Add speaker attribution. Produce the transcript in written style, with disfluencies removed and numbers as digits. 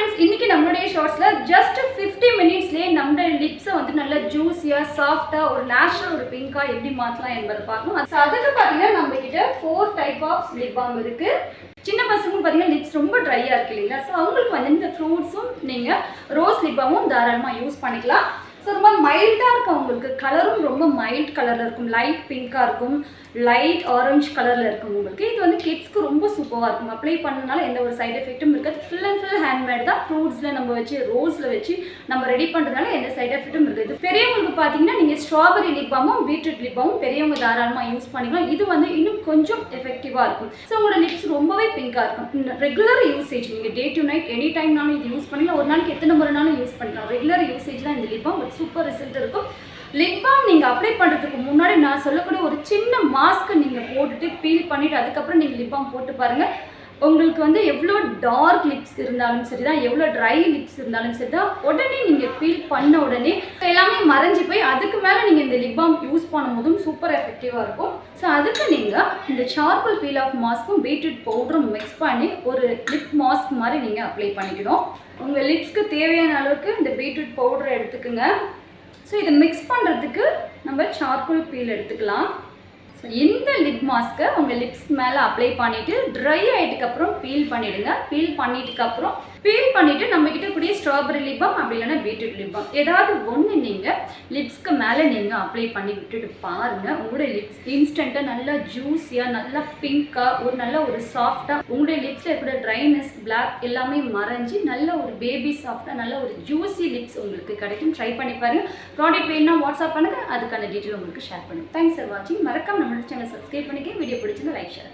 Speaker 1: Friends, இன்னைக்கு நம்மளுடைய ஷார்ட்ஸ்ல just 50 மினிட்ஸ்லயே நம்ம லிப்ஸை வந்து நல்லா ஜூஸியா சாஃப்டா ஒரு நேச்சுரல் ஒரு பிங்கா எப்படி மாற்றலாம் என்பதை பார்க்கணும். அதுக்கு பார்த்தீங்கன்னா நம்ம கிட்ட 4 டைப் ஆஃப் லிப் பாம் இருக்கு. சின்ன பசங்க பார்த்தீங்கன்னா லிப்ஸ் ரொம்ப ட்ரையா இருக்கு இல்லைங்களா, ஸோ அவங்களுக்கு வந்து இந்த ஃப்ரூட்ஸும் நீங்கள் ரோஸ் லிப் பாமும் தாராளமாக யூஸ் பண்ணிக்கலாம். ஸோ ரொம்ப மைல்டாக இருக்கும், உங்களுக்கு கலரும் ரொம்ப மைல்ட் கலரில் இருக்கும், லைட் பிங்காக இருக்கும், லைட் ஆரஞ்சு கலரில் இருக்கும். உங்களுக்கு இது வந்து கிட்ஸ்க்கு ரொம்ப சூப்பராக இருக்கும். அப்ளை பண்ணனால எந்த ஒரு சைட் எஃபெக்ட்டும் இருக்காது. ஃபுல் அண்ட் ஃபுல் ஹேண்ட்மேட் தான். ஃப்ரூட்ஸில் நம்ம வச்சு ரோஸில் வச்சு நம்ம ரெடி பண்ணுறதுனால எந்த சைட் எஃபெக்ட்டும் இருக்காது. பெரியவங்களுக்கு பார்த்தீங்கன்னா நீங்கள் ஸ்ட்ராபெரி லிப் பாமும் பீட்ரூட் லிப் பாமும் பெரியவங்க தாராளமாக யூஸ் பண்ணிக்கலாம். இது வந்து இன்னும் கொஞ்சம் எஃபெக்டிவாக இருக்கும். ஸோ உங்களோட லிப்ஸ் ரொம்பவே பிங்காக இருக்கும். ரெகுலர் யூசேஜ் நீங்கள் டே டு நைட் எனி டைம்னாலும் இது யூஸ் பண்ணிக்கலாம். ஒரு நாளைக்கு எத்தனை முறைனாலும் யூஸ் பண்ணிக்கலாம். ரெகுலர் யூசேஜ் தான் இந்த லிப் பாம். சூப்பர் ரிசல்ட் இருக்கும். லிப் பாம் நீங்கள் அப்ளை பண்ணுறதுக்கு முன்னாடி நான் சொல்லக்கூடிய ஒரு சின்ன மாஸ்க்கை நீங்கள் போட்டுட்டு பீல் பண்ணிவிட்டு அதுக்கப்புறம் நீங்கள் லிப் பாம் போட்டு பாருங்கள். உங்களுக்கு வந்து எவ்வளோ டார்க் லிப்ஸ் இருந்தாலும் சரி தான், எவ்வளோ ட்ரை லிப்ஸ் இருந்தாலும் சரி தான், உடனே நீங்கள் பீல் பண்ண உடனே எல்லாமே மறைஞ்சி போய் அதுக்கு மேலே நீங்கள் இந்த லிப் பாம் யூஸ் பண்ணும்போதும் சூப்பர் எஃபெக்டிவாக இருக்கும். ஸோ அதுக்கு நீங்கள் இந்த சார்கோல் பீல் ஆஃப் மாஸ்க்கும் பீட்ரூட் பவுடரும் மிக்ஸ் பண்ணி ஒரு லிப் மாஸ்க் மாதிரி நீங்கள் அப்ளை பண்ணிக்கணும். உங்கள் லிப்ஸ்க்கு தேவையான அளவுக்கு இந்த பீட்ரூட் பவுடரை எடுத்துக்கோங்க. ஸோ இதை மிக்ஸ் பண்ணுறதுக்கு நம்ம சார்கோல் பீல் எடுத்துக்கலாம். ஸோ இந்த லிப் மாஸ்க்கை உங்கள் லிப்ஸ் மேலே அப்ளை பண்ணிவிட்டு ட்ரை ஆகிட்டுக்கப்புறம் பீல் பண்ணிவிடுங்க. பீல் பண்ணிவிட்டு நம்மக்கிட்ட கூடிய ஸ்ட்ராபெரி லிப் பாம் அப்படி இல்லைன்னா பீட்ரூட் லிப் பாம் ஏதாவது ஒன்று நீங்கள் லிப்ஸ்க்கு மேலே நீங்கள் அப்ளை பண்ணி விட்டுட்டு பாருங்கள். உங்களுடைய லிப்ஸ் இன்ஸ்டண்ட்டாக நல்லா ஜூஸியாக நல்லா பிங்காக ஒரு நல்ல ஒரு சாஃப்டாக உங்களுடைய லிப்ஸில் இருக்கிற ட்ரைனஸ் பிளாக் எல்லாமே மறைஞ்சி நல்ல ஒரு பேபி சாஃப்டாக நல்ல ஒரு ஜூஸி லிப்ஸ் உங்களுக்கு கிடைக்கும். ட்ரை பண்ணி பாருங்கள். ப்ராடக்ட் வேணும்னா வாட்ஸ்அப் பண்ணுங்கள், அதுக்கான டீட்டெயில் உங்களுக்கு ஷேர் பண்ணுங்கள். தேங்க்ஸ் ஃபார் வாட்சிங். மறக்காம நம்ம சேனல் சப்ஸ்கிரைப் பண்ணிக்க. வீடியோ பிடிச்சிருந்தா லைக் ஷேர்.